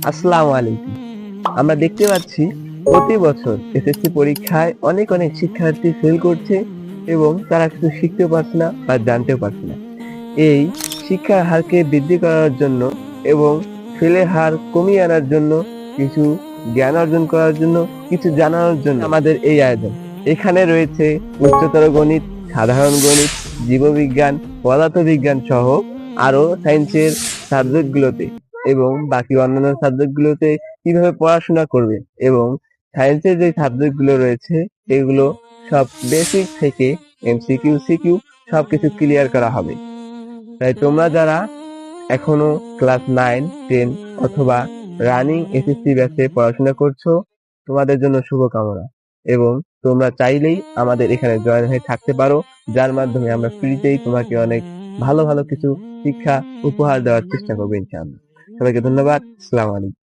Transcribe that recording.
আসসালামু আলাইকুম। আমরা দেখতে পাচ্ছি প্রতি বছর এসএসসি পরীক্ষায় অনেক অনেক শিক্ষার্থী ফেল করছে এবং তারা কিছু শিখতেও পারছে না বা জানতেও পারছে না। এই শিক্ষার হারকে বৃদ্ধি করার জন্য এবং ফেলের হার কমিয়ে আনার জন্য, কিছু জ্ঞান অর্জন করার জন্য, কিছু জানানোর জন্য আমাদের এই আয়োজন। এখানে রয়েছে উচ্চতর গণিত, সাধারণ গণিত, জীববিজ্ঞান, পদার্থবিজ্ঞান সহ আরো সায়েন্সের সাবজেক্টগুলোতে এবং বাকি অন্যান্য সাবজেক্টগুলোতে কিভাবে পড়াশোনা করবে এবং সায়েন্সের যে সাবজেক্টগুলো রয়েছে এগুলো সব বেসিক থেকে এমসিকিউ, সিকিউ সবকিছু ক্লিয়ার করা হবে। তাই তোমরা যারা এখনো ক্লাস 9, 10 অথবা রানিং এসএসসি ব্যাচে পড়াশোনা করছো, তোমাদের জন্য শুভকামনা এবং তোমরা চাইলেই আমাদের এখানে জয়েন হয়ে থাকতে পারো, যার মাধ্যমে আমরা ফ্রিতেই তোমাকে অনেক ভালো ভালো কিছু শিক্ষা উপহার দেওয়ার চেষ্টা করবো ইনশাআল্লাহ। সবাইকে ধন্যবাদ। আসসালামু আলাইকুম।